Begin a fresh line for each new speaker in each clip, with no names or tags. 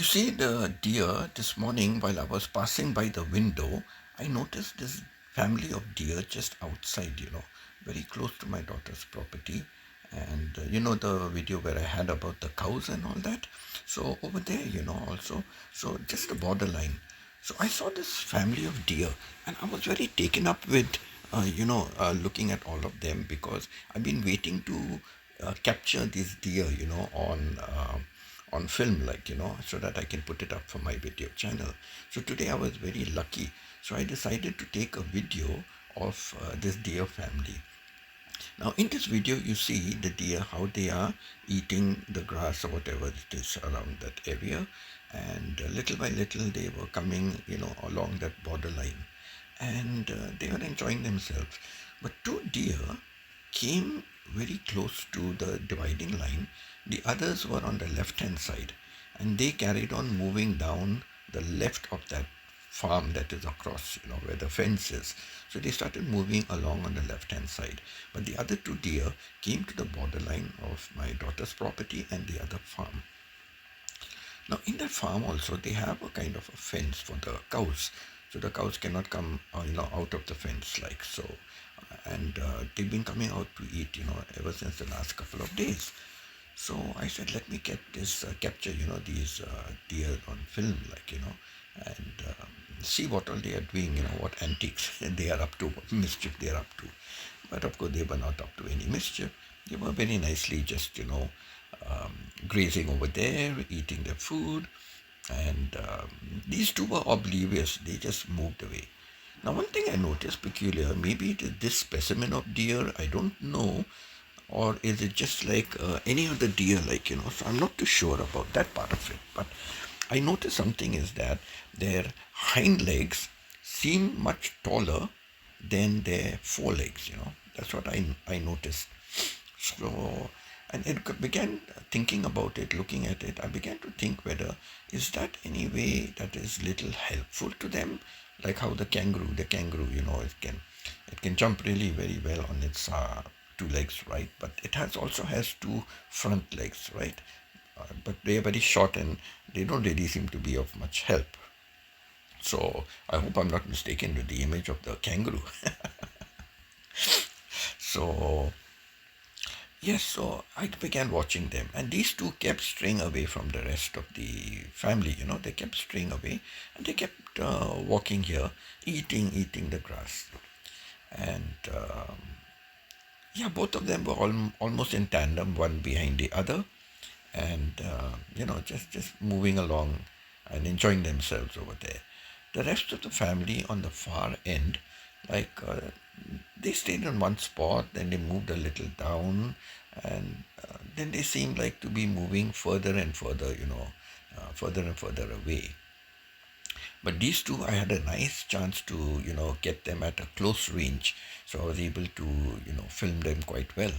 You see, the deer this morning while I was passing by the window, I noticed this family of deer just outside, very close to my daughter's property. And the video where I had about the cows and all that. So over there, also, so just the borderline. So I saw this family of deer, and I was very taken up with, looking at all of them because I've been waiting to capture these deer, on film, so that I can put it up for my video channel. So today I was very lucky. So I decided to take a video of this deer family. Now in this video you see the deer, how they are eating the grass or whatever it is around that area, and little by little they were coming, along that borderline, and they were enjoying themselves. But two deer came very close to the dividing line. The others were on the left hand side, and they carried on moving down the left of that farm that is across, where the fence is. So they started moving along on the left hand side. But the other two deer came to the borderline of my daughter's property and the other farm. Now, in that farm also, they have a kind of a fence for the cows. So the cows cannot come, out of the fence like so. And they've been coming out to eat, ever since the last couple of days. So I said, let me get this, capture, these deer on film, and see what all they are doing, what antics they are up to, what mischief they are up to. But of course, they were not up to any mischief. They were very nicely just, grazing over there, eating their food. And these two were oblivious. They just moved away. Now, one thing I noticed peculiar, maybe it is this specimen of deer, I don't know, or is it just like any other deer, so I'm not too sure about that part of it. But I noticed something is that their hind legs seem much taller than their forelegs, that's what I noticed. So, and it began thinking about it, looking at it. I began to think whether is that any way that is little helpful to them, like how the kangaroo, it can jump really very well on its two legs, right? But it also has two front legs, right? But they are very short and they don't really seem to be of much help. So I hope I'm not mistaken with the image of the kangaroo. So yes, so I began watching them, and these two kept straying away from the rest of the family. They kept straying away, and they kept walking here, eating the grass, and yeah, both of them were almost in tandem, one behind the other, and just moving along and enjoying themselves over there. The rest of the family on the far end, like they stayed in one spot, then they moved a little down, and then they seemed like to be moving further and further, further and further away. But these two, I had a nice chance to, get them at a close range, so I was able to, film them quite well.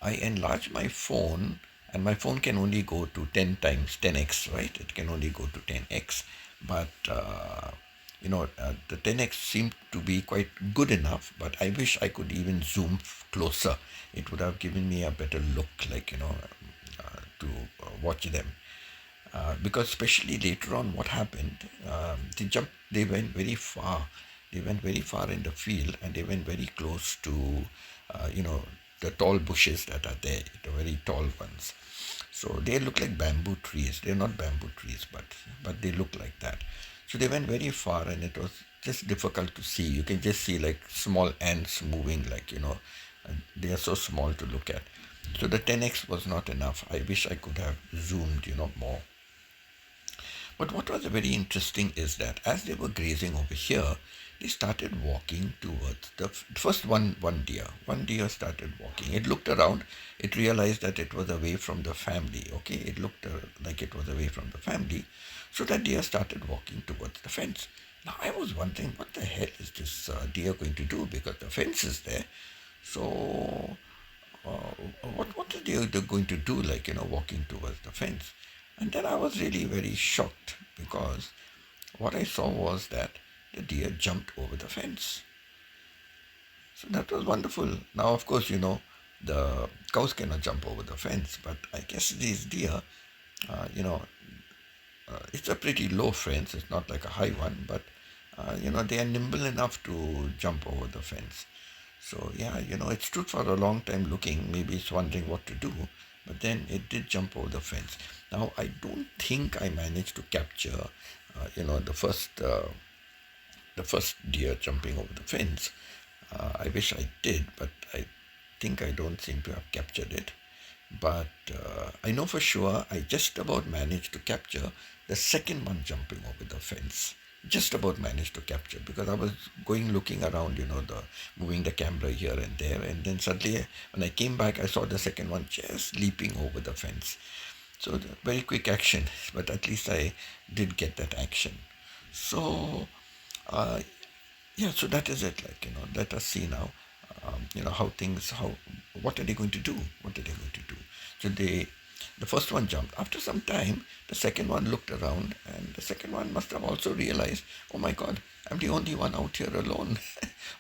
I enlarged my phone, and my phone can only go to 10 times 10x, right? It can only go to 10x, but the 10x seemed to be quite good enough, but I wish I could even zoom closer. It would have given me a better look, to watch them. Because especially later on, what happened? They went very far. They went very far in the field, and they went very close to, the tall bushes that are there, the very tall ones. So they look like bamboo trees. They're not bamboo trees, but they look like that. So they went very far, and it was just difficult to see. You can just see like small ants moving, and they are so small to look at. So the 10x was not enough. I wish I could have zoomed, more. But what was very interesting is that as they were grazing over here, they started walking towards the first one deer. One deer started walking. It looked around. It realized that it was away from the family. Okay, it looked like it was away from the family. So that deer started walking towards the fence. Now I was wondering, what the hell is this deer going to do, because the fence is there. So what are they going to do, walking towards the fence? And then I was really very shocked, because what I saw was that the deer jumped over the fence. So that was wonderful. Now, of course, the cows cannot jump over the fence, but I guess these deer, it's a pretty low fence. It's not like a high one, but they are nimble enough to jump over the fence. So yeah, it stood for a long time looking. Maybe it's wondering what to do, but then it did jump over the fence. Now I don't think I managed to capture, the first deer jumping over the fence. I wish I did, but I don't seem to have captured it. But I know for sure I just about managed to capture the second one jumping over the fence. Just about managed to capture, because I was going looking around, moving the camera here and there, and then suddenly when I came back, I saw the second one just leaping over the fence. So very quick action, but at least I did get that action. So uh, yeah, so that is it. Let us see now. What are they going to do? What are they going to do? So the first one jumped. After some time, the second one looked around, and the second one must have also realized, oh my God, I'm the only one out here alone.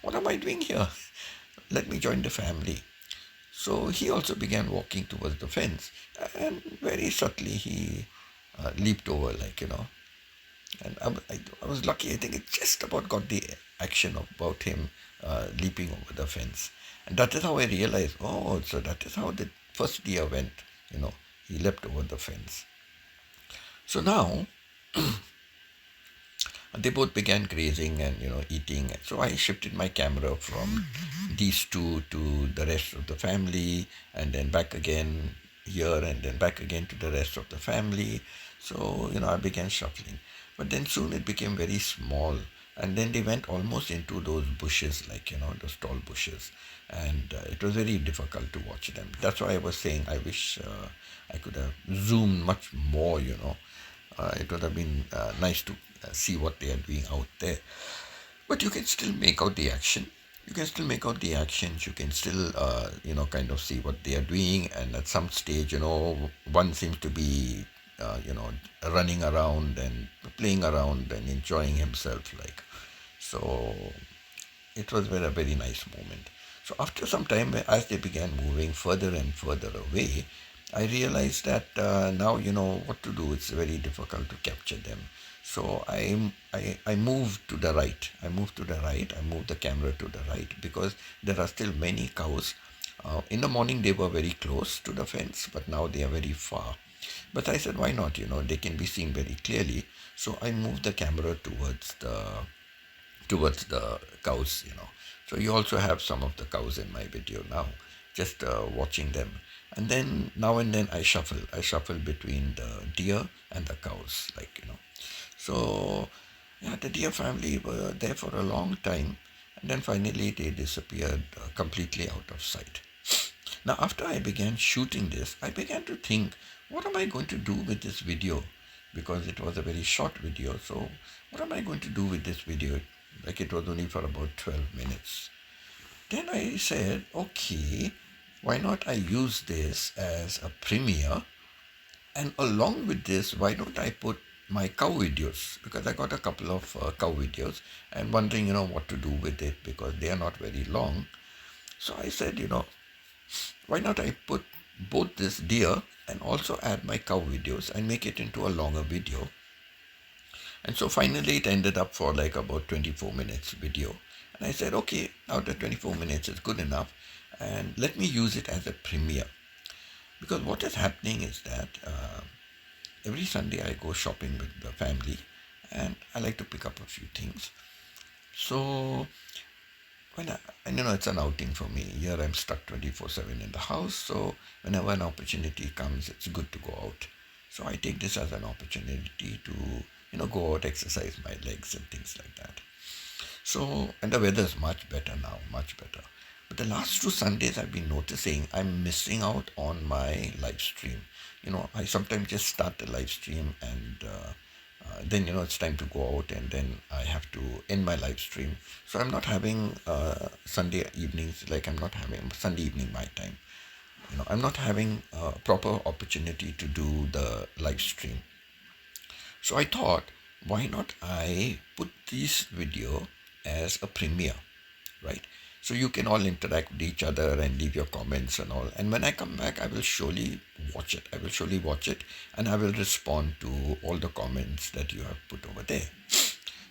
What am I doing here? Let me join the family. So he also began walking towards the fence, and very subtly he leaped over, and I was lucky. I think it just about got the action about him leaping over the fence. And that is how I realized, oh, so that is how the first deer went. He leapt over the fence. So now they both began grazing and eating. So I shifted my camera from these two to the rest of the family, and then back again here, and then back again to the rest of the family. So I began shuffling, but then soon it became very small, and then they went almost into those bushes, those tall bushes, and it was very difficult to watch them. That's why I was saying I wish I could have zoomed much more. It would have been nice to see what they are doing out there. But you can still make out the action. You can still make out the actions. You can still, kind of see what they are doing. And at some stage, one seems to be, running around and playing around and enjoying himself. So it was a very nice moment. So after some time, as they began moving further and further away, I realized that now what to do. It's very difficult to capture them. So I moved to the right. I moved the camera to the right, because there are still many cows. In the morning they were very close to the fence, but now they are very far. But I said, why not? They can be seen very clearly. So I moved the camera towards the cows. So you also have some of the cows in my video now, just watching them. And then now and then I shuffle between the deer and the cows, So yeah, the deer family were there for a long time, and then finally they disappeared completely out of sight. Now, after I began shooting this, I began to think, what am I going to do with this video? Because it was a very short video, so what am I going to do with this video? It was only for about 12 minutes. Then I said, okay, why not I use this as a premiere? And along with this, why don't I put my cow videos? Because I got a couple of cow videos, and wondering, what to do with it, because they are not very long. So I said, why not I put both this deer and also add my cow videos and make it into a longer video. And so finally it ended up for about 24 minutes video. And I said, okay, now the 24 minutes is good enough, and let me use it as a premiere. Because what is happening is that every Sunday I go shopping with the family, and I like to pick up a few things. So and it's an outing for me. Here I'm stuck 24/7 in the house, so whenever an opportunity comes, it's good to go out. So I take this as an opportunity to go out, exercise my legs and things like that. So, and the weather is much better now, much better. But the last 2 Sundays I've been noticing I'm missing out on my live stream. I sometimes just start the live stream, and then it's time to go out, and then I have to end my live stream. So I'm not having Sunday evenings, I'm not having Sunday evening my time. I'm not having a proper opportunity to do the live stream. So I thought, why not I put this video as a premiere, right? So you can all interact with each other and leave your comments and all. And when I come back, I will surely watch it. I will surely watch it, and I will respond to all the comments that you have put over there.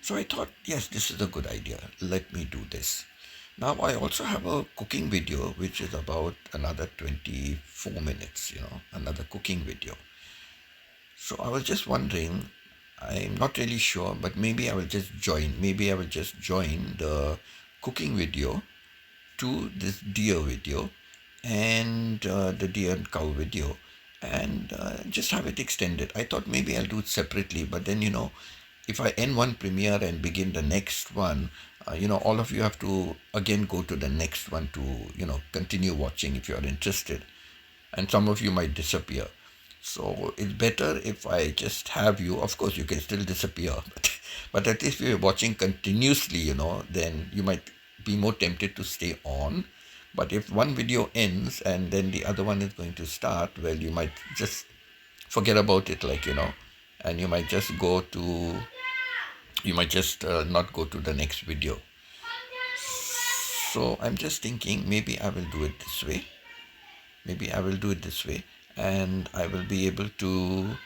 So I thought, yes, this is a good idea. Let me do this. Now I also have a cooking video which is about another 24 minutes, another cooking video. So I was just wondering, I'm not really sure, but maybe I will just join. Maybe I will just join the cooking video to this deer video and the deer and cow video, and just have it extended. I thought maybe I'll do it separately, but then if I end one premiere and begin the next one, all of you have to again go to the next one to continue watching if you are interested, and some of you might disappear. So it's better if I just have you. Of course, you can still disappear, but at least if you're watching continuously, then you might be more tempted to stay on. But if one video ends and then the other one is going to start, well, you might just forget about it, and you might just not go to the next video. So I'm just thinking maybe I will do it this way. And I will be able to.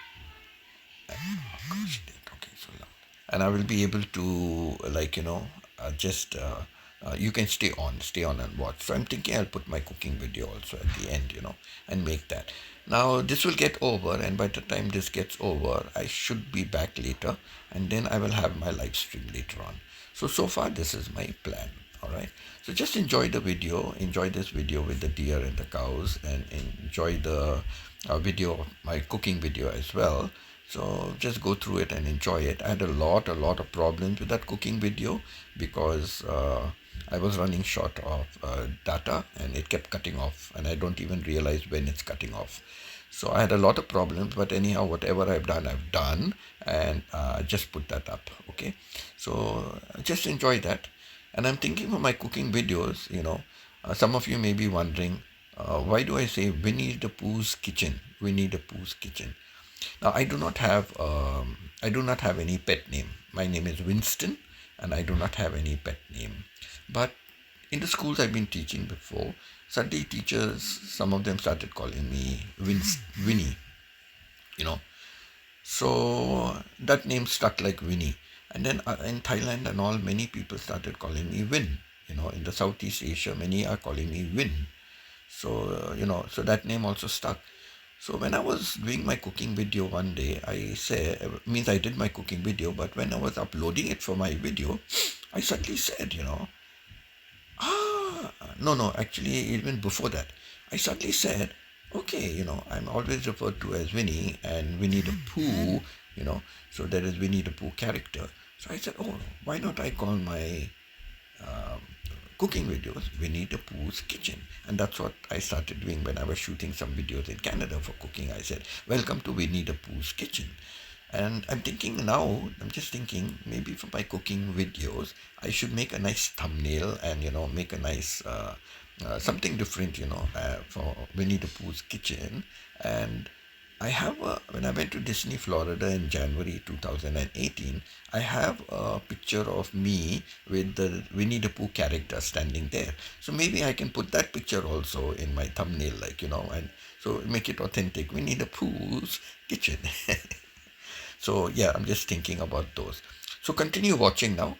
Gosh, they're talking so loud. And I will be able to, just you can stay on and watch. So I'm thinking I'll put my cooking video also at the end, and make that. Now this will get over, and by the time this gets over, I should be back later, and then I will have my live stream later on. So far this is my plan. All right. So just enjoy the video. Enjoy this video with the deer and the cows, and enjoy the video, my cooking video as well. So just go through it and enjoy it. I had a lot of problems with that cooking video because I was running short of data and it kept cutting off, and I don't even realize when it's cutting off. So I had a lot of problems, but anyhow, whatever I've done, and just put that up. Okay. So just enjoy that. And I'm thinking for my cooking videos, some of you may be wondering, why do I say Winnie the Pooh's kitchen? Winnie the Pooh's kitchen. Now I do not have any pet name. My name is Winston, and I do not have any pet name. But in the schools I've been teaching before, suddenly teachers, some of them started calling me Winnie. So that name stuck like Winnie. And then in Thailand and all, many people started calling me Win. In the Southeast Asia, many are calling me Win. So, so that name also stuck. So when I was doing my cooking video one day, I did my cooking video, but when I was uploading it for my video, I suddenly said, no, actually, even before that, I suddenly said, okay, I'm always referred to as Winnie and Winnie the Pooh, so there is Winnie the Pooh character. So I said, oh, why not I call my cooking videos Winnie the Pooh's Kitchen? And that's what I started doing when I was shooting some videos in Canada for cooking. I said, welcome to Winnie the Pooh's Kitchen. And I'm just thinking, maybe for my cooking videos, I should make a nice thumbnail and, make a nice, something different, for Winnie the Pooh's Kitchen. And when I went to Disney, Florida in January 2018, I have a picture of me with the Winnie the Pooh character standing there. So maybe I can put that picture also in my thumbnail, and so make it authentic. Winnie the Pooh's Kitchen. So yeah, I'm just thinking about those. So continue watching now.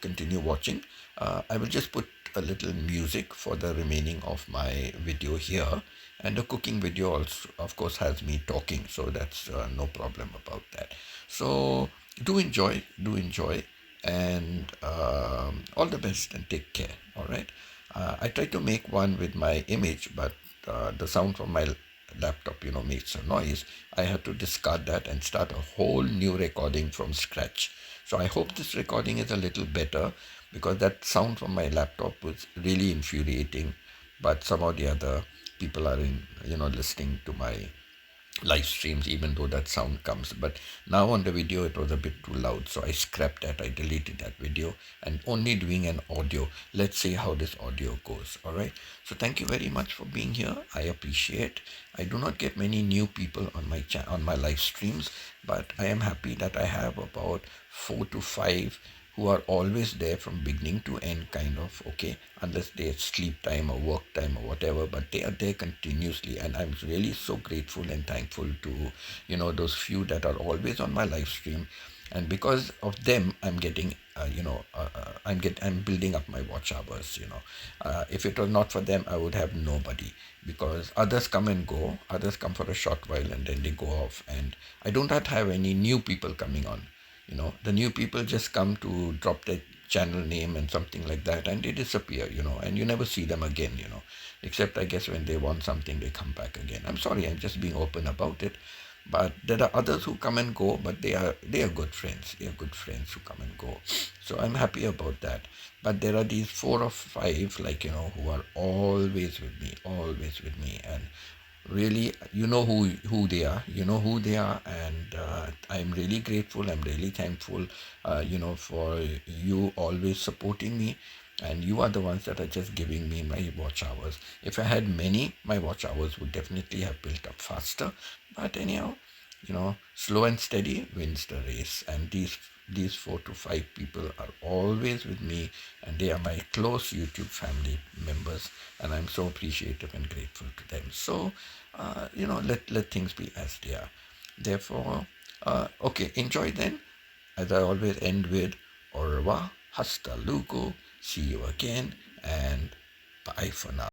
I will just put a little music for the remaining of my video here. And the cooking video also, of course, has me talking. So that's no problem about that. So do enjoy. And all the best and take care. All right. I tried to make one with my image, but the sound from my laptop, makes a noise. I had to discard that and start a whole new recording from scratch. So I hope this recording is a little better, because that sound from my laptop was really infuriating. But somehow the other people are listening to my live streams, even though that sound comes. But now on the video, it was a bit too loud. So I scrapped that. I deleted that video and only doing an audio. Let's see how this audio goes. All right. So thank you very much for being here. I appreciate. I do not get many new people on my live streams, but I am happy that I have about 4 to 5 who are always there from beginning to end, kind of, okay, unless they sleep time or work time or whatever, but they are there continuously. And I'm really so grateful and thankful to, those few that are always on my live stream. And because of them, I'm getting, I'm building up my watch hours. If it was not for them, I would have nobody, because others come and go. Others come for a short while and then they go off, and I don't have any new people coming on. The new people just come to drop their channel name and something like that, and they disappear. And you never see them again. Except, I guess, when they want something, they come back again. I'm sorry, I'm just being open about it. But there are others who come and go, but they are good friends. They are good friends who come and go. So I'm happy about that. But there are these four or five, like, who are always with me, and really, who they are, and I'm really grateful. I'm really thankful, for you always supporting me, and you are the ones that are just giving me my watch hours. If I had many, my watch hours would definitely have built up faster. But anyhow, slow and steady wins the race, and these 4 to 5 people are always with me, and they are my close YouTube family members, and I'm so appreciative and grateful to them. So, let things be as they are. Therefore, okay, enjoy then. As I always end with, au revoir, hasta luego, see you again, and bye for now.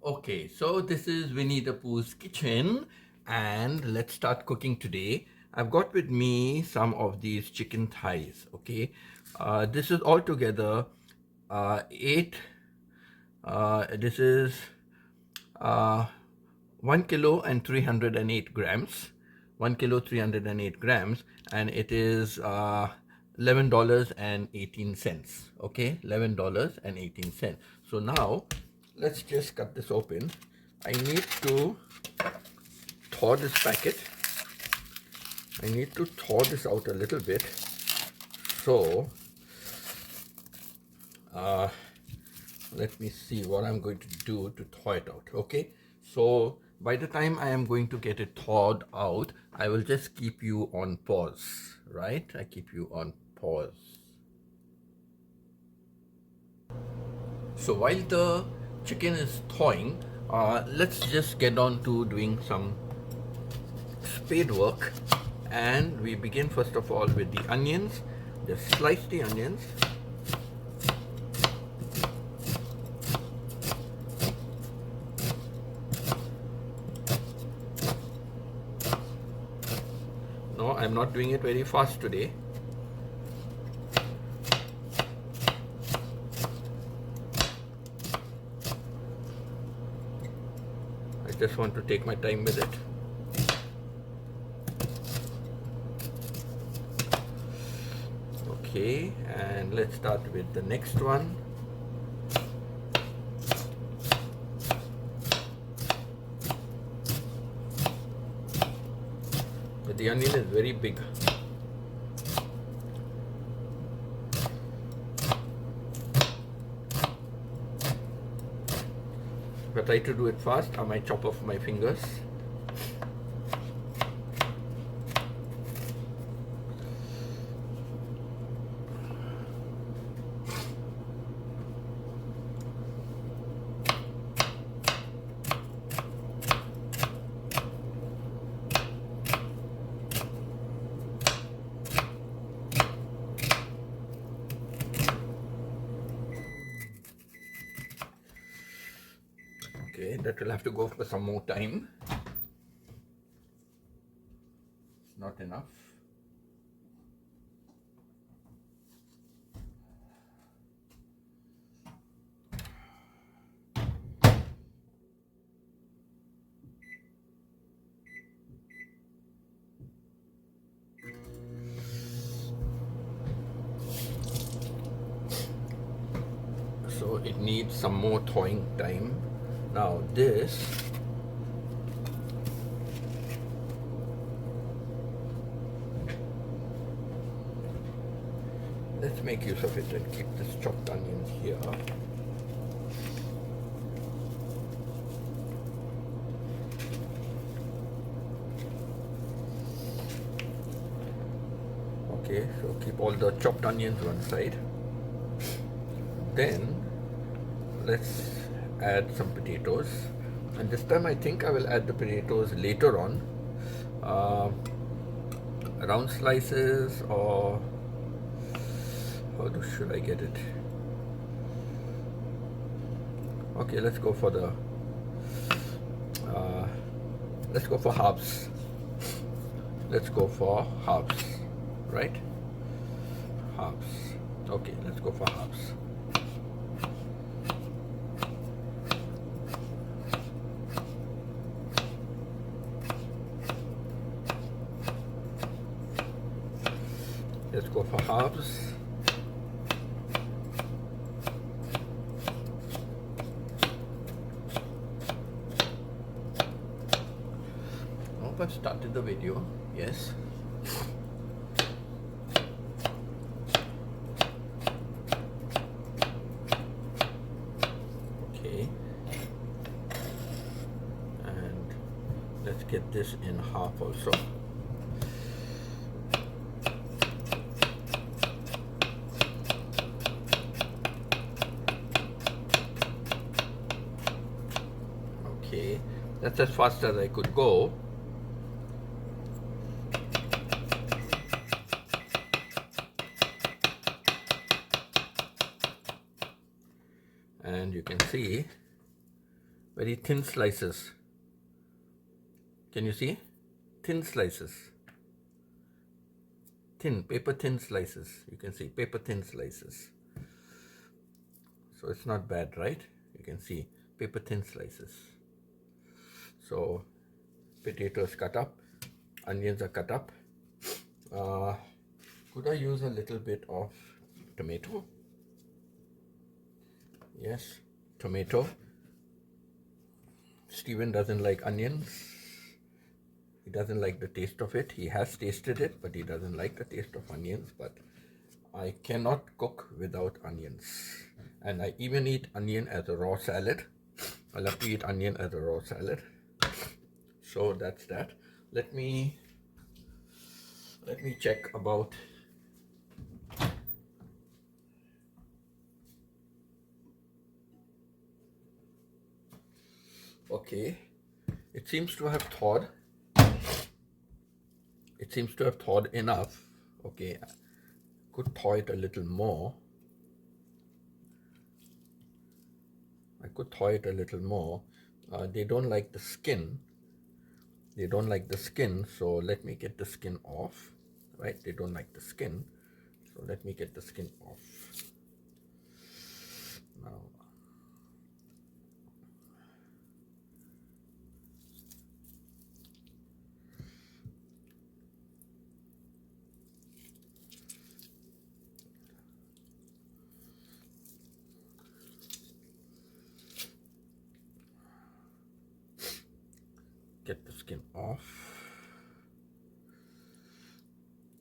Okay, so this is Winnie the Pooh's kitchen, and let's start cooking today. I've got with me some of these chicken thighs. Okay, this is altogether eight. This is uh, 1 kilo and 308 grams. 1 kilo 308 grams, and it is $11.18. Okay, $11.18. So now let's just cut this open. I need to thaw this packet. I need to thaw this out a little bit. So let me see what I'm going to do to thaw it out. Okay, so by the time I am going to get it thawed out, I will just keep you on pause, right? I keep you on pause. So while the chicken is thawing, let's just get on to doing some spade work. And we begin first of all with the onions. Just slice the onions. No, I'm not doing it very fast today. I just want to take my time with it. Okay, and let's start with the next one. But the onion is very big. If I try to do it fast, I might chop off my fingers. Okay, that will have to go for some more time. It's not enough. So it needs some more thawing time. Now this, let's make use of it and keep this chopped onions here. Okay, so keep all the chopped onions one side. Then let's add some potatoes, and this time I think I will add the potatoes later on, round slices, or should I get it? Okay, let's go for the halves. Let's go for halves, right? Halves. Okay, let's go for halves. Let's go for halves. I hope I've started the video. Yes. Okay. And let's get this in half also. Okay, that's as fast as I could go. And you can see very thin slices. Can you see? Thin slices. Thin, paper thin slices. You can see paper thin slices. So it's not bad, right? You can see paper thin slices. So potatoes cut up, onions are cut up. Could I use a little bit of tomato? Yes, tomato. Stephen doesn't like onions. He doesn't like the taste of it. He has tasted it, but he doesn't like the taste of onions. But I cannot cook without onions. And I even eat onion as a raw salad. I love to eat onion as a raw salad. So that's that. Let me check about okay. It seems to have thawed. It seems to have thawed enough. Okay, could thaw it a little more. I could thaw it a little more. They don't like the skin. They don't like the skin, so let me get the skin off. Right? They don't like the skin, so let me get the skin off. Now, get the skin off.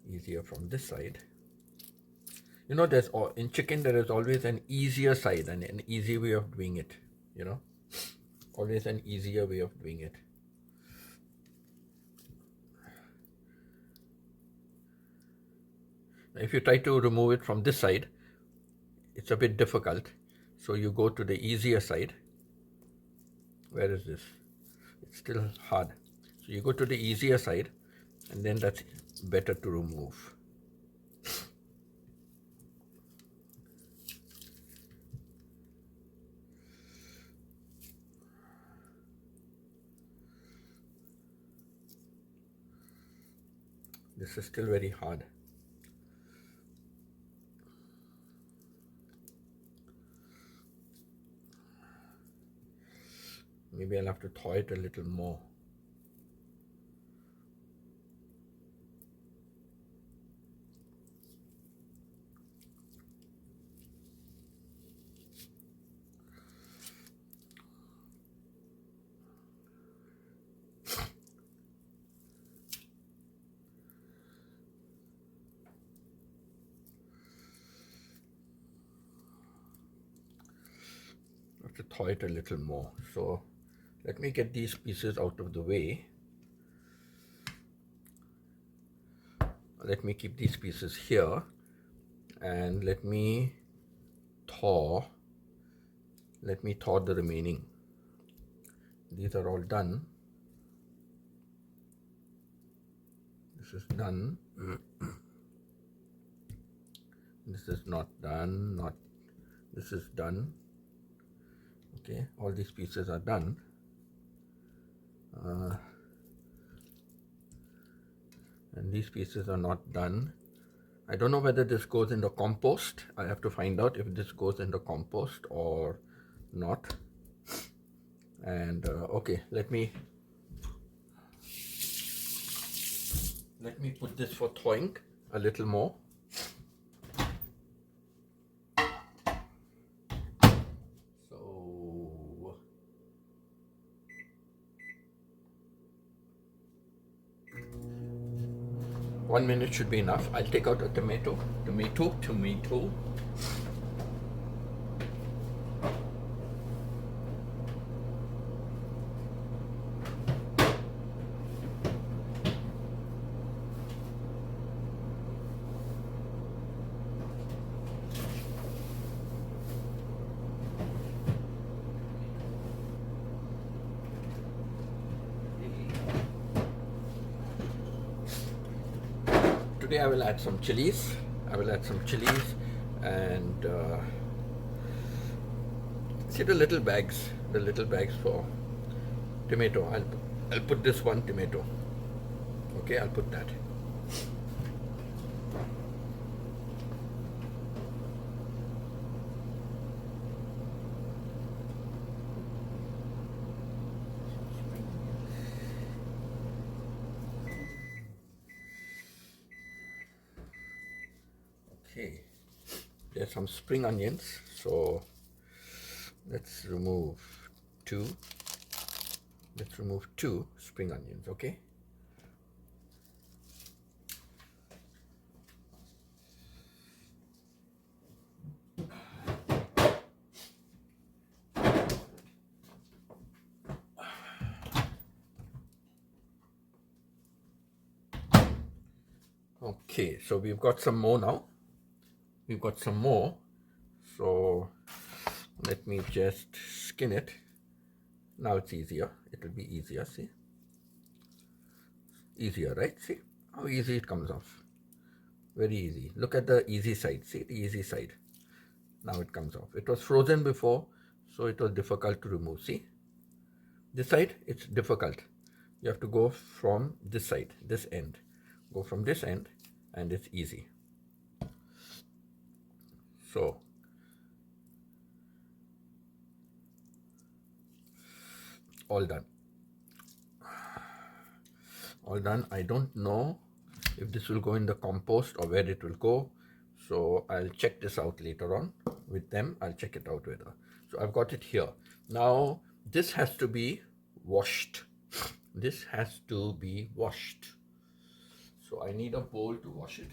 Easier from this side. You know, in chicken there is always an easier side and an easy way of doing it. You know, always an easier way of doing it. Now, if you try to remove it from this side, it's a bit difficult. So you go to the easier side. Where is this? It's still hard. So you go to the easier side, and then that's better to remove. This is still very hard. Maybe I'll have to thaw it a little more. I have to thaw it a little more. So let me get these pieces out of the way. Let me keep these pieces here, and let me thaw the remaining. These are all done. This is done. This is not done. This is done. Okay, all these pieces are done. And these pieces are not done. I don't know whether this goes in the compost. I have to find out if this goes in the compost or not. And okay, let me put this for thawing a little more. So 1 minute should be enough. I'll take out a tomato. Today I will add some chilies. And see the little bags. the little bags for tomato. I'll put this one tomato. Okay, I'll put that. Okay, there's some spring onions, so let's remove two. Let's remove 2 spring onions, okay? Okay, so we've got some more now. We've got some more. So let me just skin it. Now it's easier. It will be easier, see? Easier, right? See how easy it comes off. Very easy. Look at the easy side. See the easy side. Now it comes off. It was frozen before, so it was difficult to remove. See? This side, it's difficult. You have to go from this side, this end. Go from this end, and it's easy. So, all done. All done. I don't know if this will go in the compost or where it will go. So I'll check this out later on with them. I'll check it out whether. So I've got it here. Now this has to be washed. This has to be washed. So I need a bowl to wash it.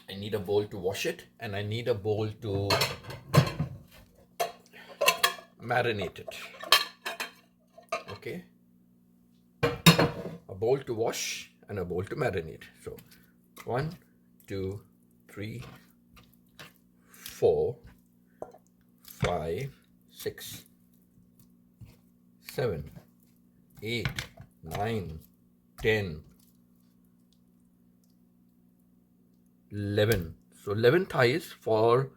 I need a bowl to wash it, and I need a bowl to marinate it. Okay. A bowl to wash and a bowl to marinate. So 1, 2, 3, 4, 5, 6, 7, 8, 9, 10, 11. So 11 thighs for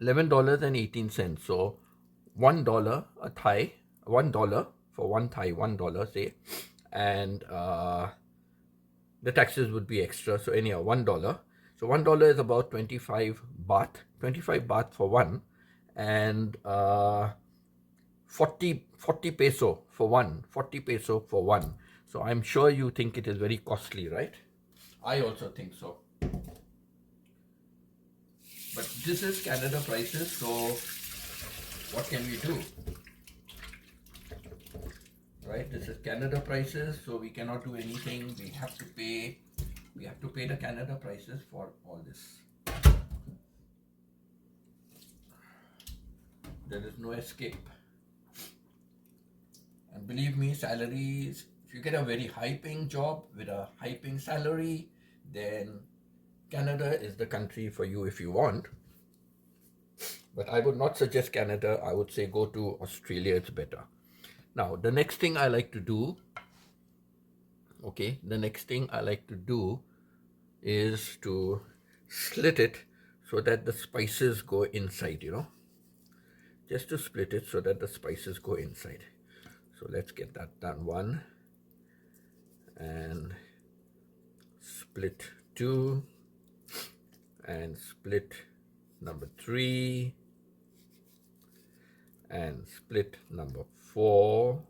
$11.18. So $1 a thigh, $1 for one thigh, $1 say, and the taxes would be extra. So anyhow, $1. So $1 is about 25 baht, 25 baht for one, and 40 peso for one, 40 peso for one. So I'm sure you think it is very costly, right? I also think so. But this is Canada prices, so what can we do? Right, this is Canada prices, so we cannot do anything. We have to pay the Canada prices for all this. There is no escape. And believe me, salaries, if you get a very high paying job with a high paying salary, then Canada is the country for you if you want. But I would not suggest Canada. I would say go to Australia, it's better. Now, the next thing I like to do, okay, the next thing I like to do is to slit it so that the spices go inside, you know. Just to split it so that the spices go inside. So let's get that done. 1 and split 2 and split number 3 and split number 4,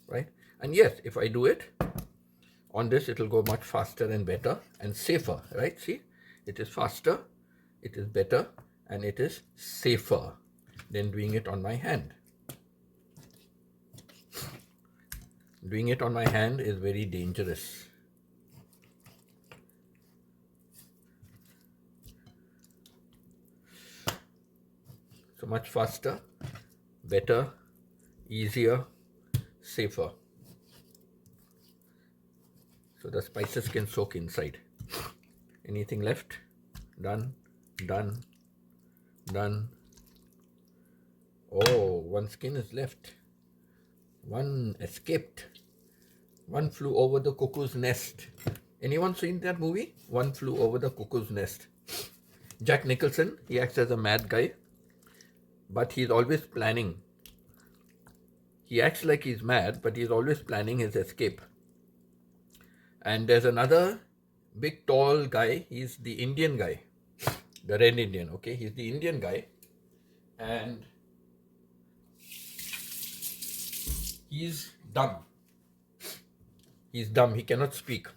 right? And yes, if I do it on this, it will go much faster and better and safer, right? See, it is faster, it is better, and it is safer than doing it on my hand. Doing it on my hand is very dangerous. So much faster, better, easier, safer. So the spices can soak inside. Anything left? Done, done, done. Oh, one skin is left. One escaped. One flew over the cuckoo's nest. Anyone seen that movie? One flew over the cuckoo's nest. Jack Nicholson, he acts as a mad guy, but he's always planning. He acts like he's mad, but he's always planning his escape. And there's another big tall guy, he's the Indian guy, the Red Indian, okay? He's the Indian guy, and he's dumb. He's dumb, he cannot speak.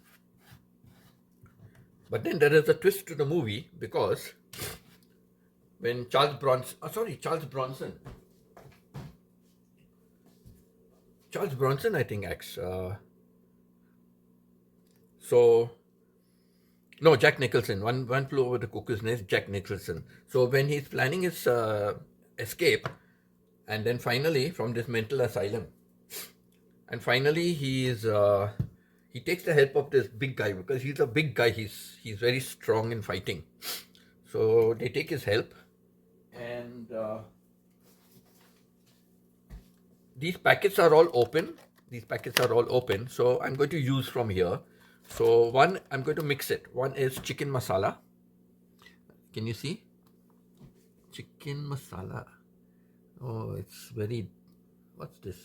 But then there is a twist to the movie, because when Charles Bronson, I think, acts. No, Jack Nicholson. One Flew Over the Cuckoo's Nest, Jack Nicholson. So when he's planning his escape, and then finally from this mental asylum, and finally he takes the help of this big guy, because he's a big guy. He's very strong in fighting. So they take his help, and these packets are all open. So I'm going to use from here. So one, I'm going to mix it. One is chicken masala. Can you see? Chicken masala. Oh, it's very, what's this?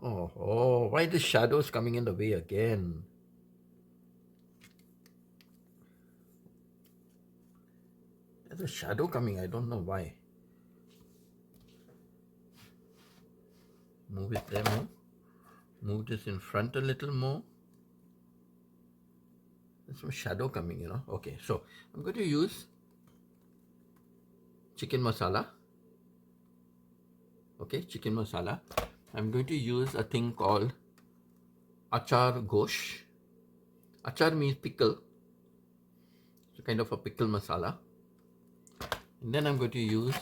Oh, why the shadows coming in the way again? There's a shadow coming, I don't know why. Move it there more. Move this in front a little more. There's some shadow coming, Okay, so I'm going to use chicken masala. Okay, chicken masala. I'm going to use a thing called achar gosh. Achar means pickle. It's a kind of a pickle masala. And then I'm going to use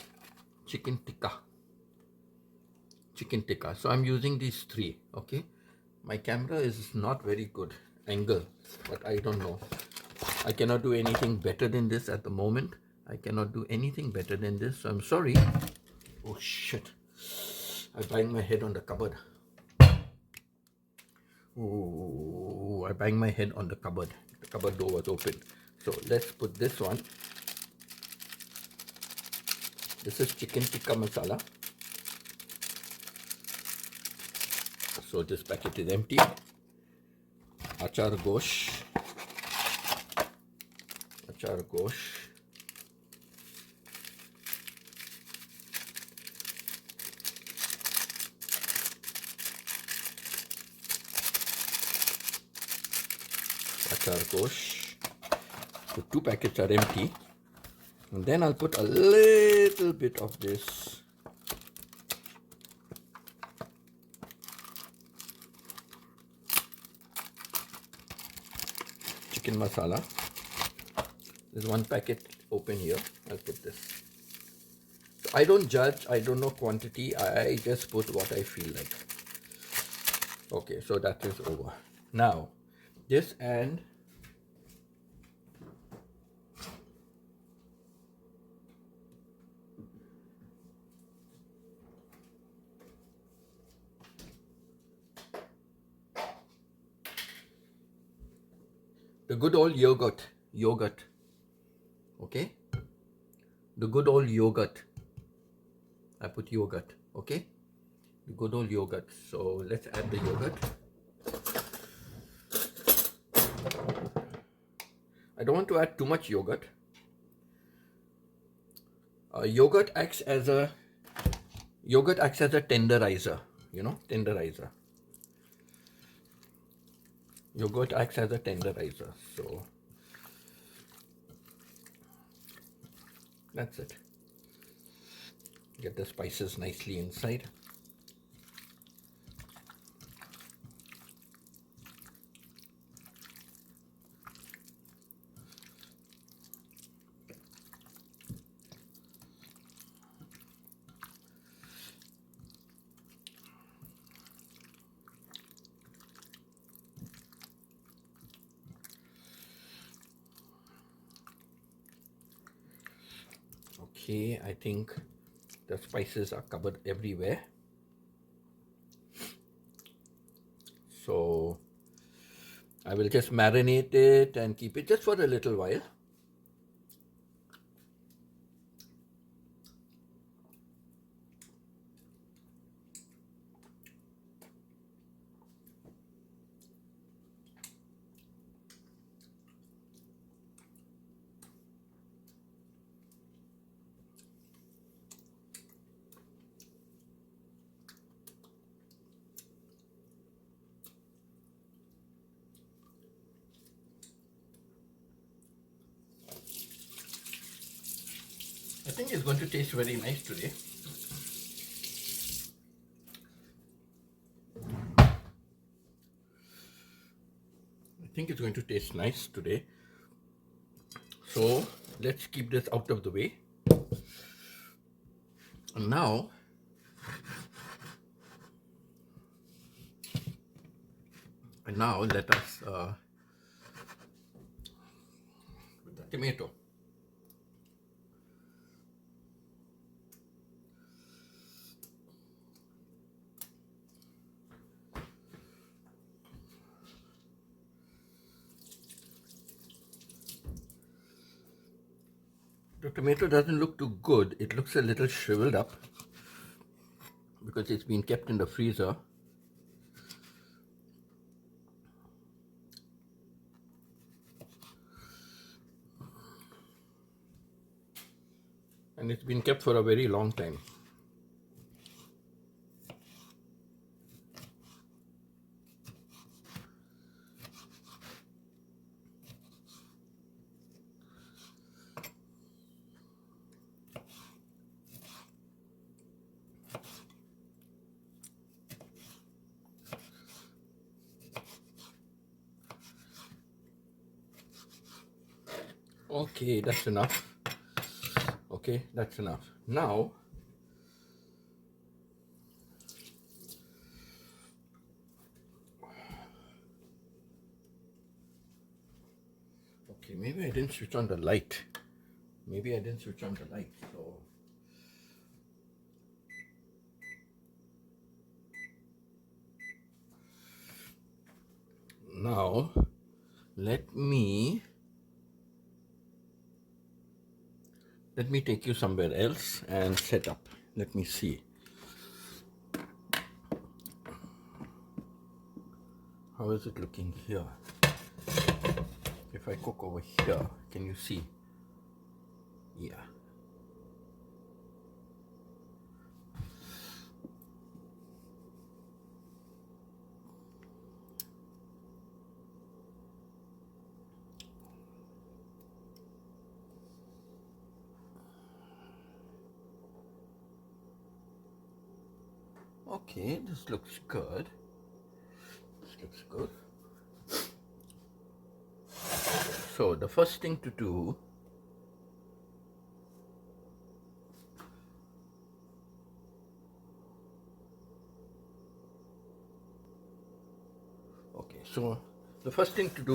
chicken tikka. So I'm using these three, okay? My camera is not very good angle, but I don't know. I cannot do anything better than this at the moment. So I'm sorry. Oh shit. I banged my head on the cupboard. Oh, I banged my head on the cupboard. The cupboard door was open. So let's put this one. This is chicken tikka masala. So this packet is empty. Achar gosh. So 2 packets are empty. And then I'll put a little bit of this chicken masala. There's 1 packet open here. I'll put this. So I don't judge, I don't know quantity, I just put what I feel like. Okay, so that is over. Now, this and the good old yogurt. Okay, the good old yogurt. I put yogurt. Okay, the good old yogurt. So let's add the yogurt. I don't want to add too much yogurt. Yogurt acts as a tenderizer. Tenderizer. Yogurt acts as a tenderizer. So that's it. Get the spices nicely inside. Okay, I think the spices are covered everywhere. So I will just marinate it and keep it just for a little while. I think it's going to taste very nice today. I think it's going to taste nice today. So let's keep this out of the way. And now let us put the tomato. The tomato doesn't look too good. It looks a little shriveled up because it's been kept in the freezer. And it's been kept for a very long time. Okay, that's enough. Okay, that's enough. Now, okay, maybe I didn't switch on the light. So now let me take you somewhere else and set up. Let me see. How is it looking here? If I cook over here, can you see? Yeah. Okay, this looks good. So the first thing to do,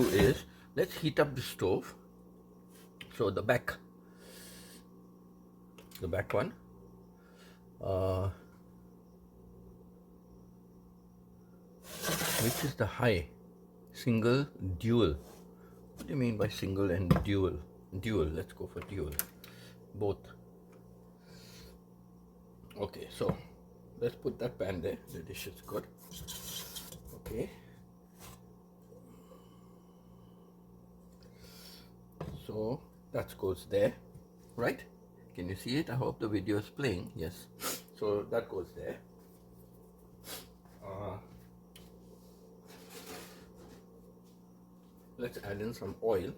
is let's heat up the stove. So the back one, which is the high, single, dual. What do you mean by single and dual? Dual, let's go for dual, both. Okay, so let's put that pan there. The dish is good. Okay, so that goes there, right? Can you see it? I hope the video is playing. Yes, so that goes there. Let's add in some oil.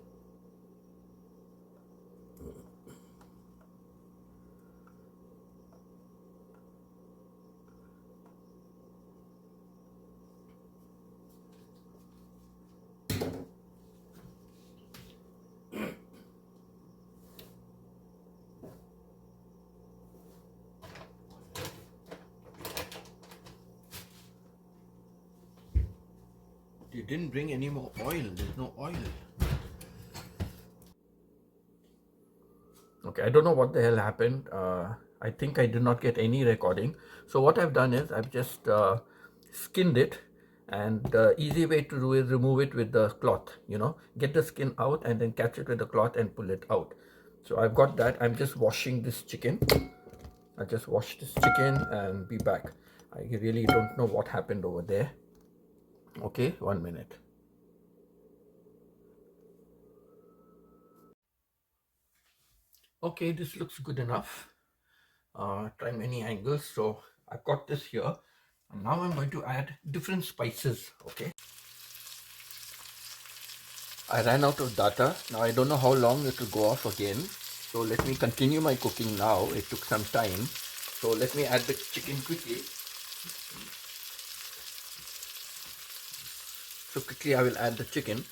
You didn't bring any more oil. There's no oil. Okay, I don't know what the hell happened. I think I did not get any recording. So what I've done is I've just skinned it, and the easy way to do is remove it with the cloth, get the skin out and then catch it with the cloth and pull it out. So I've got that. I'm just washing this chicken. I just washed this chicken and be back. I really don't know what happened over there. Okay, 1 minute. Okay, this looks good enough. Try many angles. So I've got this here, and now I'm going to add different spices. Okay, I ran out of data. Now I don't know how long it will go off again. So let me continue my cooking now. It took some time. So let me add the chicken quickly. So quickly I will add the chicken.